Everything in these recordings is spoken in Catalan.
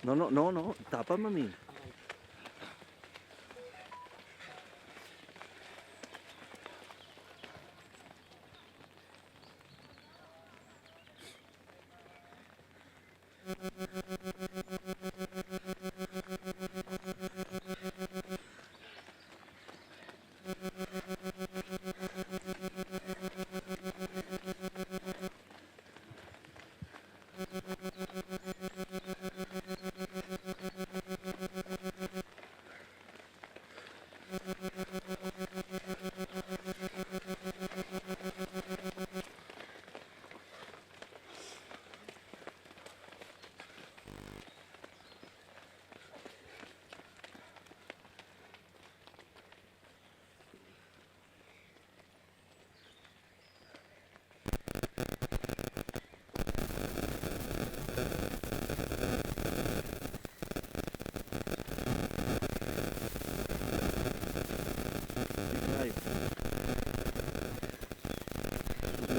No, tapa'm a mi.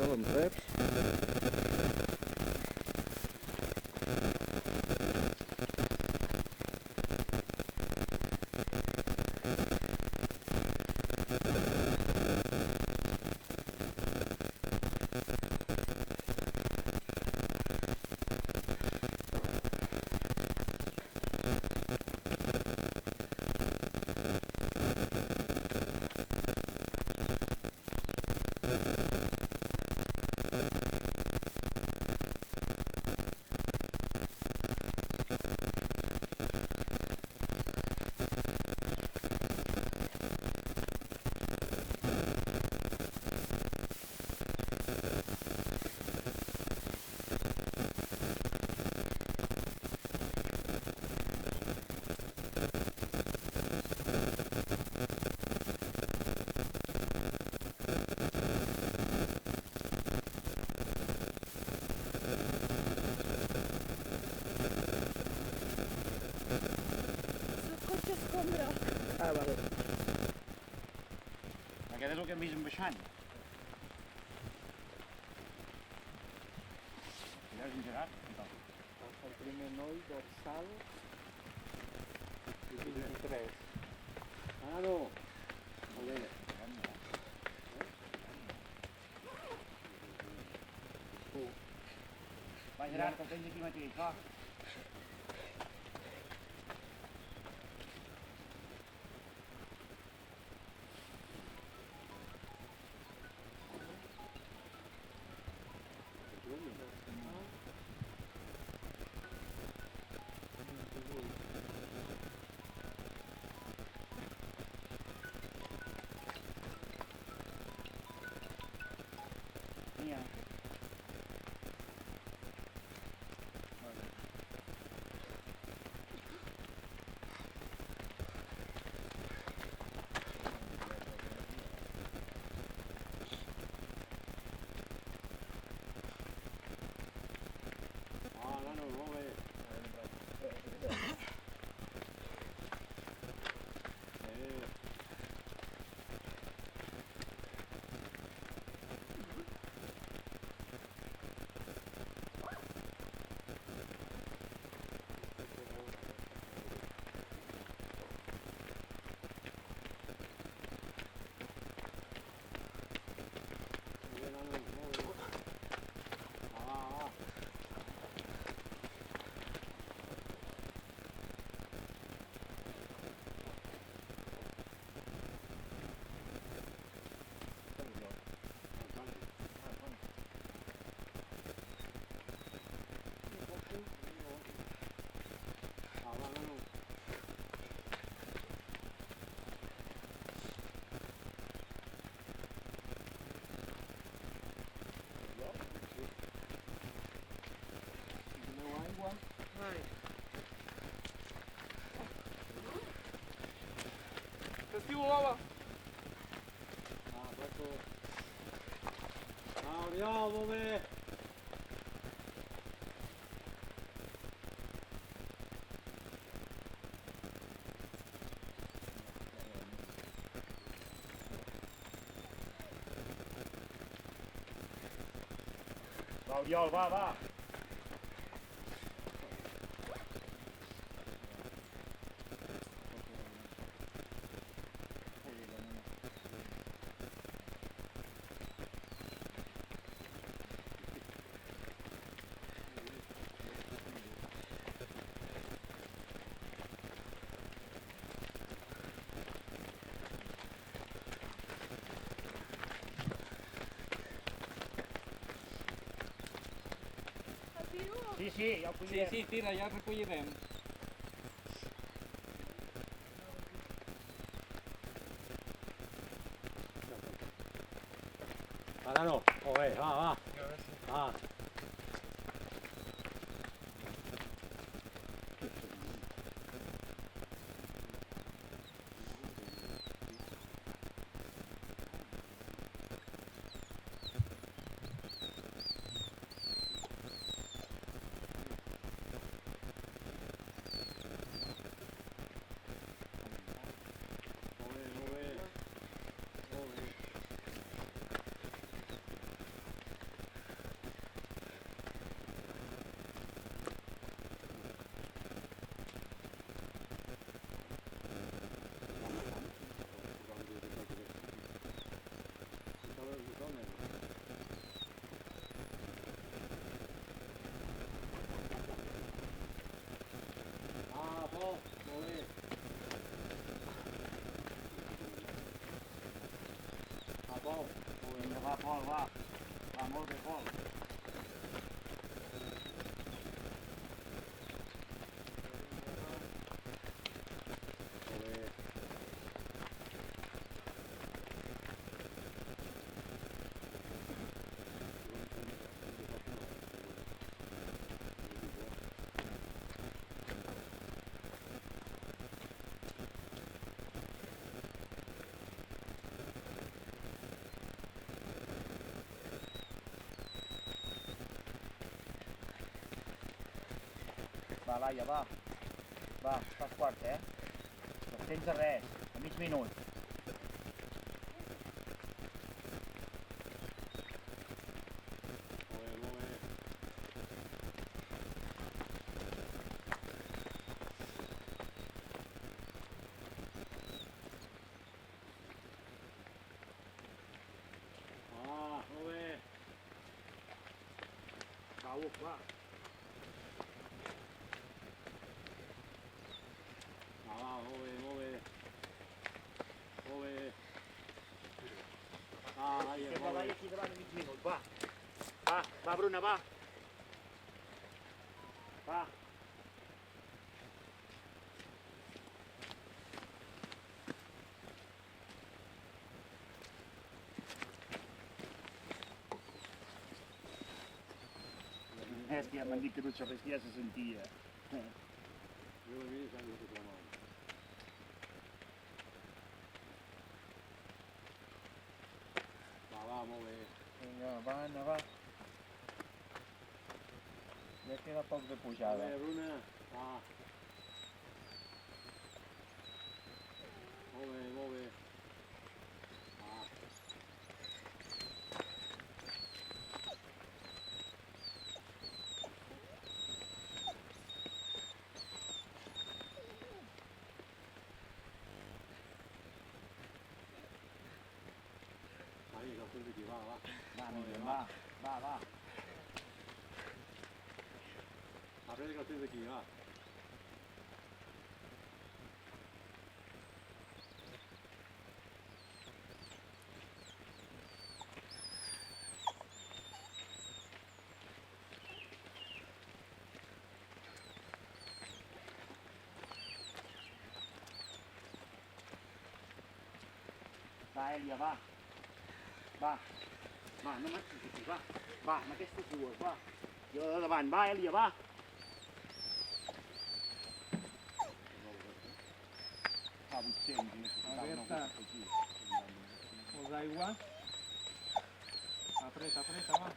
Amb reps. Ah, vale. Aquest és el que hem vist en baixant. Ja has engegat? El primer noi dorsal i 23. Ah, no! Molt bé. Va, Gerard, el tens aquí mateix, va. T'estivo, baba! Ah, presto! Ah, Oriol, molt bé! Va, Oriol, va, va! Sí, sí, ja ho Sí, collirem. sí, tira, ja el recollirem. Ara no. Molt bé, va, va. Va. Vinga, va, Pol, va. Va, molt bé, Pol. Va, Laia, va. Va, fas quart, No tens de res, a mig minut. Va. Queda la Laia aquí davant a mig minut, va. Va, Bruna, va. Va. És que ja m'han dit que no sabés que ja se sentia. Va, molt bé. Vinga, va, Anna, va. Ja queda poc de pujada. Molt bé, Bruna. Va. Molt bé, molt bé. Va. Ahí, lo siento aquí, va, va. Va, Miguel, va. Va. A ver, que lo siento aquí, va. Va, Èlia, va. Va, no m'aixequis, va. Va, amb aquestes dues, va. Jo de davant, va, Èlia, va. Fa 800, i necessitava una Alerta. boca aquí. Vols aigua? Apreta, va.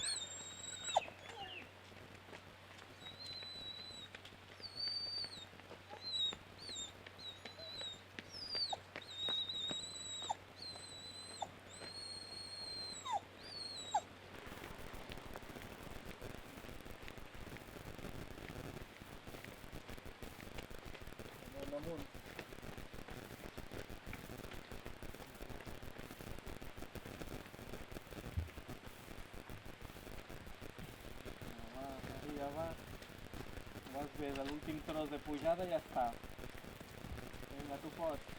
Amunt. Ja va. Vas bé, de l'últim tros de pujada ja està. Vinga, tu pots.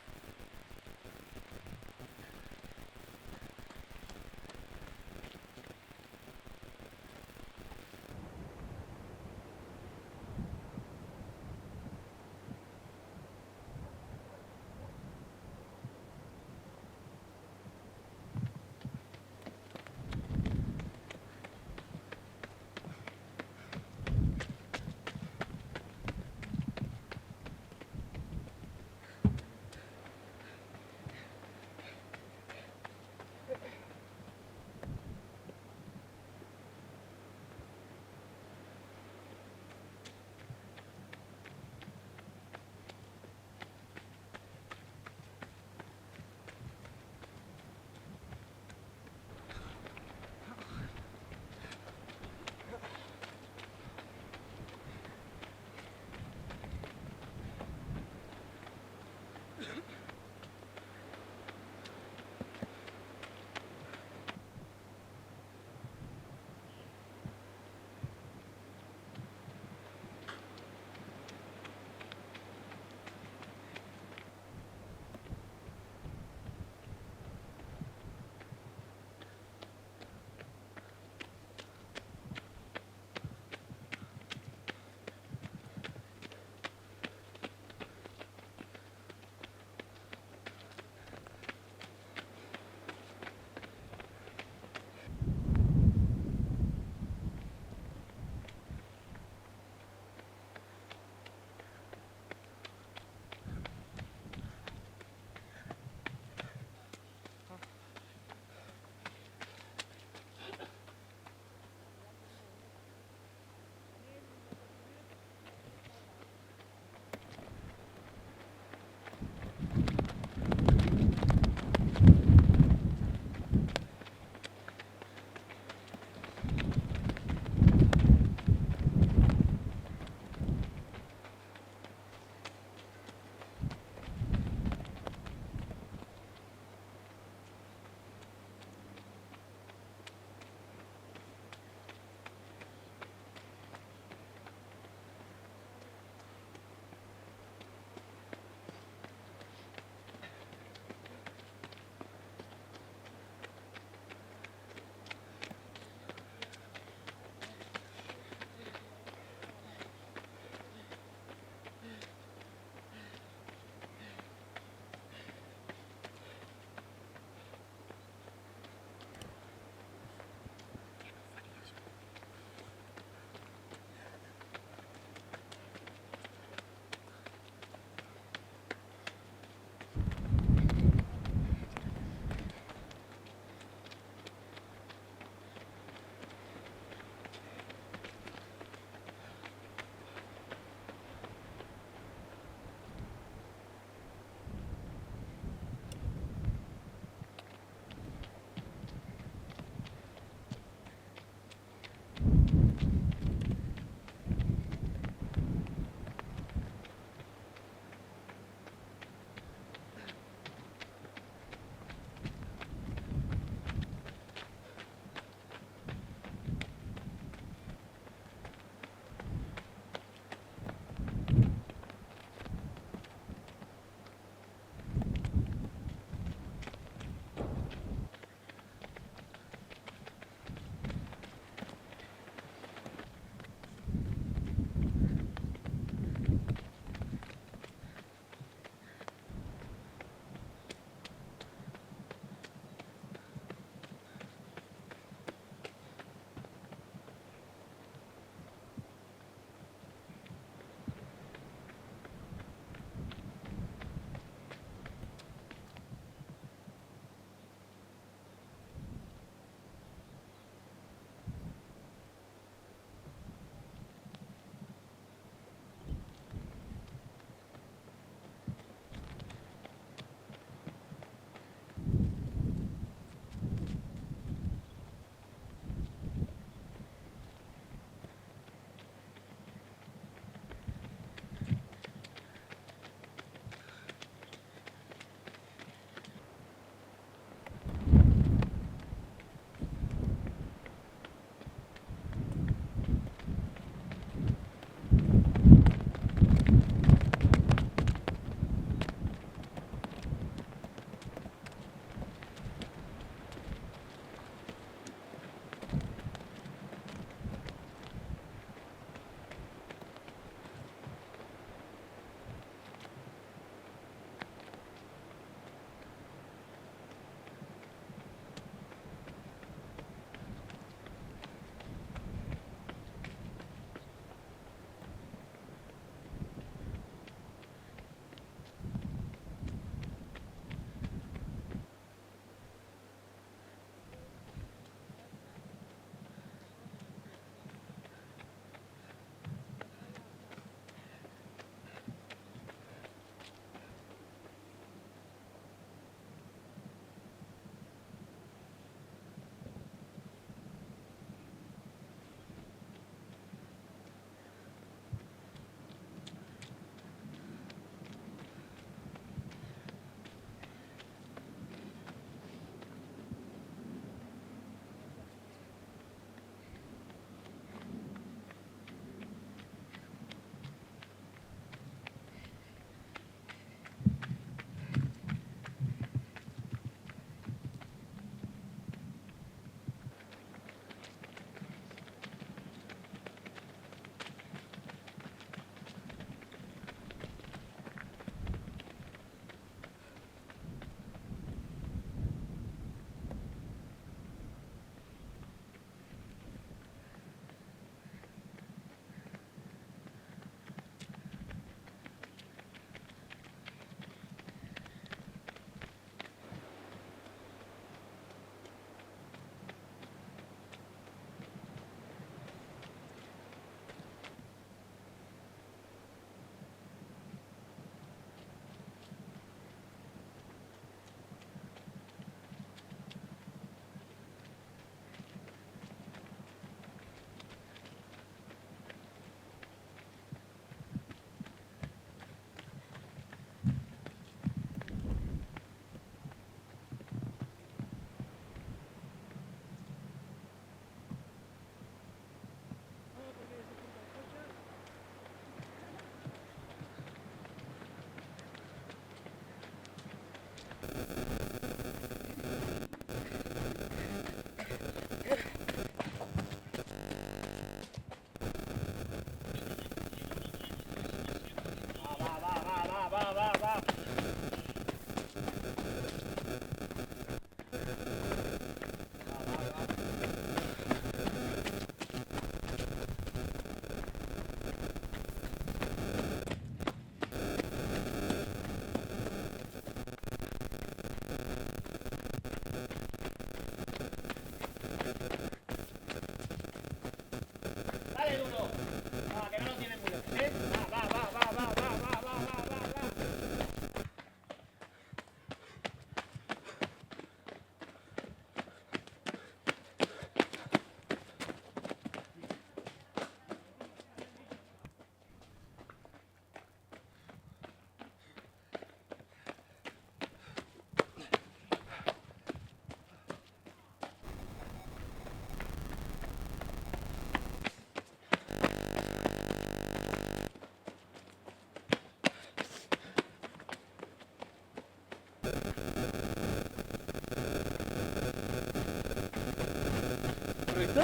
visto?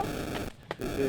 Sí, sí.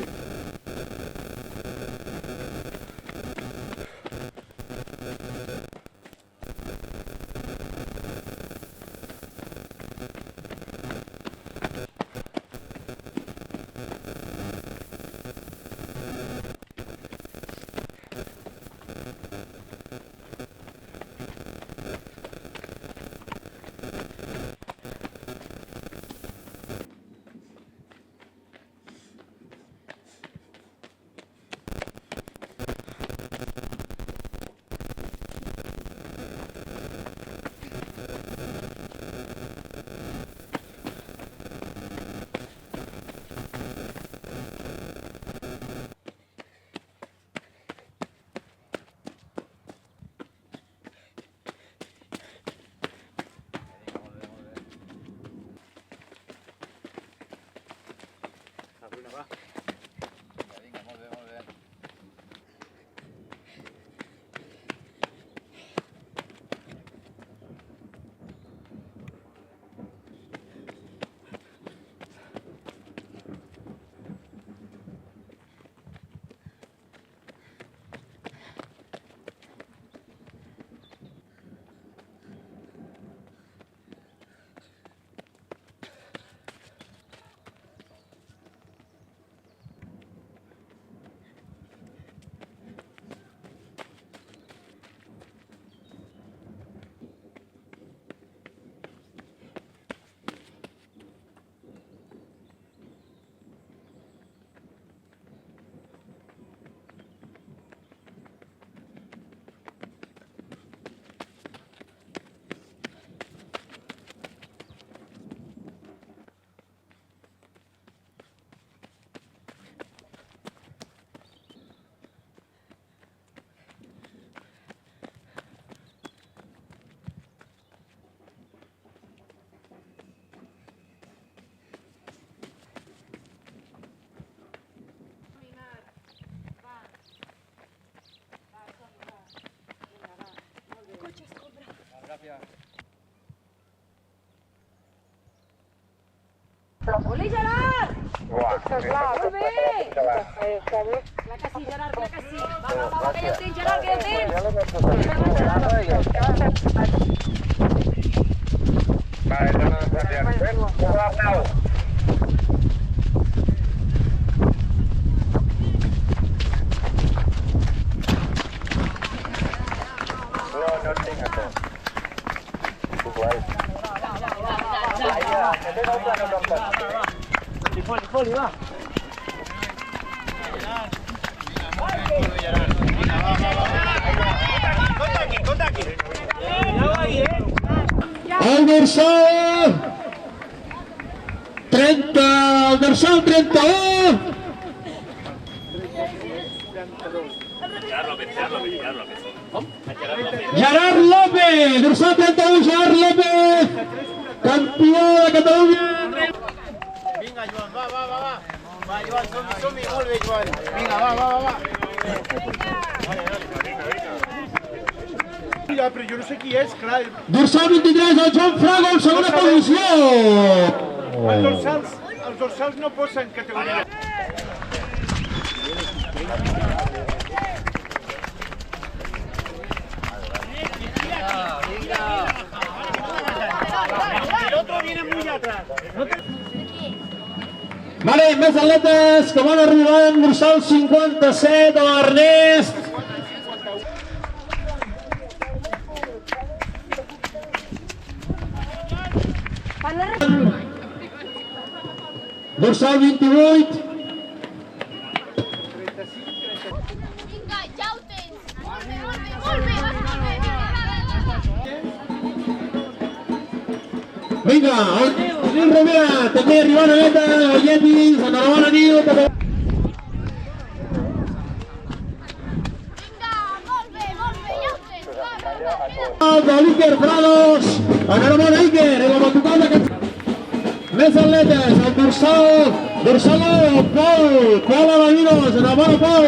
Oli, Gerard! Molt bé! Clar que sí, Gerard, clar que sí. Va, que ja ho tens, Gerard, que ja ho tens! Foli, va. Conta aquí. Ja va ahí, El dorsal 30, el dorsal 31. Gerard López, dorsal 31, Gerard López, campió de Catalunya. Vinga, Joan, va. Va, Joan, som-hi, molt bé, Joan. Vinga, va. Ja, però jo no sé qui és, clar. Dorsal 23, el Joan Fraga, en segona posició. Els dorsals no posen categoria. El otro viene muy atrás. Vale, més atletes que van arribar en dorsal 57, l'Ernest. Dorsal 28. Vinga, ja ho tens! Molt bé, vas molt bé! Vinga, el Nil Rovira, també arribant a meta, el Yetis, enhorabona Nil. Vinga, molt bé, ja ho tens! Va. L'Iker Prados, enhorabona Iker, i la batucada que... Més atletes, el dorsal 1, Pol Avenidos, enhorabona Pol.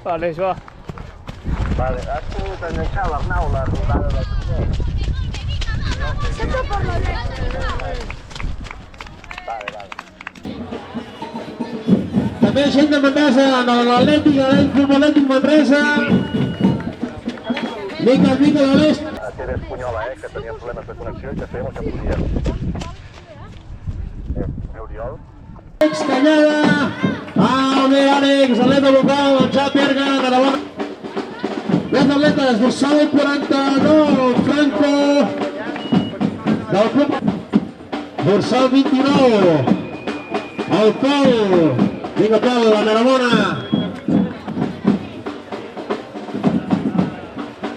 Vale, això. Vale, has pogut enganxar l'Arnau la rodada del primer. Sempre per la dreta. Vale, També gent de Manresa, l'Atlètic Club Atlètic Manresa. Mica de l'est. Era espanyola, que tenia problemes de connexió i que fèiem el que podíem. Oriol. Canyada. Bé, Àlex, atleta local, el Xavi Berga, de la bona. Les atletes, dorsal 49, Franco, del club. Dorsal 29, el Pol. Vinga, Pol, l'enhorabona.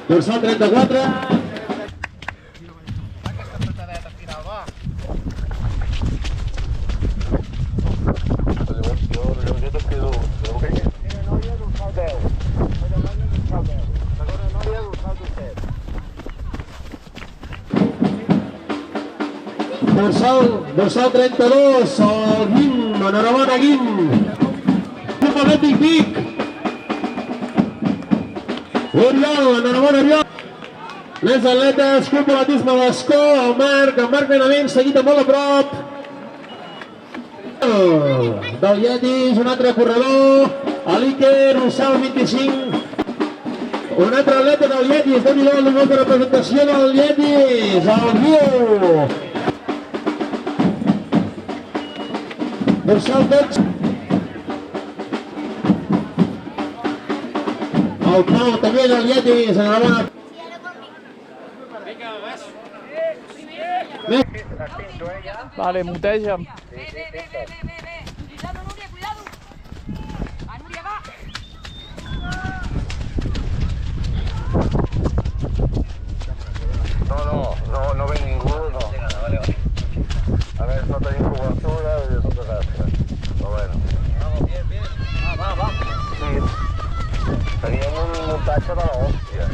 Dorsal 34. Dorsal 32, el Guim, enhorabona Guim. Club Atlètic Vic. Oriol, enhorabona Oriol. Les atletes, Club Atletisme d'Escó, el Marc Benavent, seguit a molt a prop. Del Yetis, un altre corredor, l'Iker, Rossal 25. Un altre atleta del Yetis, Déu-n'hi-do, el número de representació del Yetis, el Guiu. Dorsal 12. El Pau també del Yetis, enhorabona. Vale, muteja'm. Ve. Cuidado, Núria, cuidado. Va, Núria, va. No ve ningú, no. A veure, no tenim cobertura i és un desastre. Però bueno. Va. Sí. Teníem un muntatge de l'hòstia.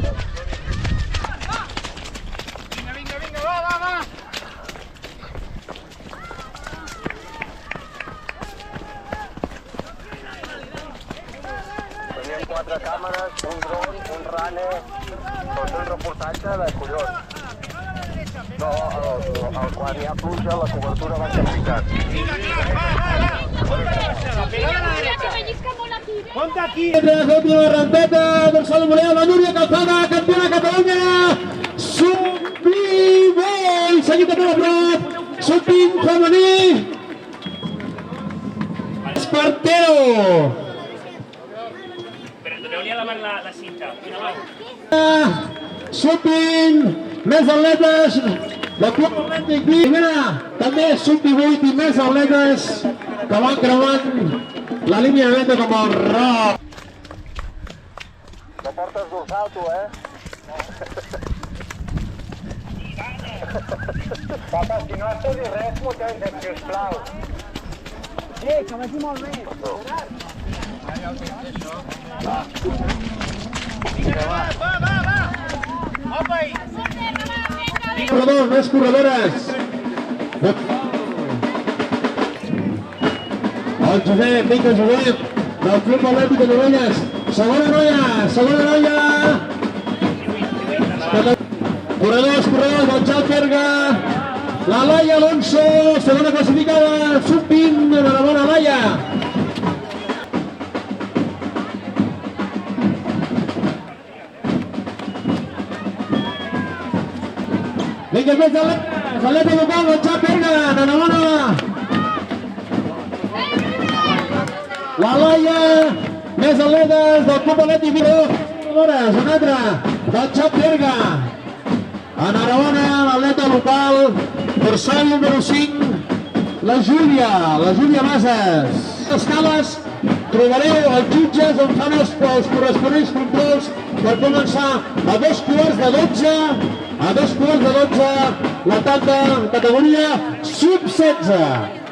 Vinga, va. Teníem 4 càmeres, un dron, un runner, tot un reportatge de collons. No, quan hi ha pluja la cobertura va capficant. Ponte aquí. L'última rampeta, dorsal número 10, la Núria Calzada, campiona de Catalunya. Sub18, seguit de molt a prop. Sub20 femení. Espartero. Pero te voy a lavar la cinta. Mira, Sub20, més atletes del Club Atlètic Vic. També Sub18 i més atletes que van creuant la línia de meta com el roc. No portes dorsal, tu, Papa, si no has de dir res, m'ho tens, sisplau. Que vagi molt bé. Va. Opa ahí. Corredors, més corredores. El Josep, Mica Josep, del Club Atlètic de Novelles. Segona noia. Corredors, del Xavi Berga. La Laia Alonso, segona classificada, Sub20, enhorabona Laia. Vinga, més atletes, atleta local del Xavi Berga, enhorabona. La Laia, més atletes del Club Atlètic Vic. Un altre, del Xavi Berga. Enhorabona, l'atleta local, dorsal número 5, la Júlia Bases. Escales, trobareu els jutges on fan els corresponents controls per començar a 2:15, l'etapa categoria Sub-16.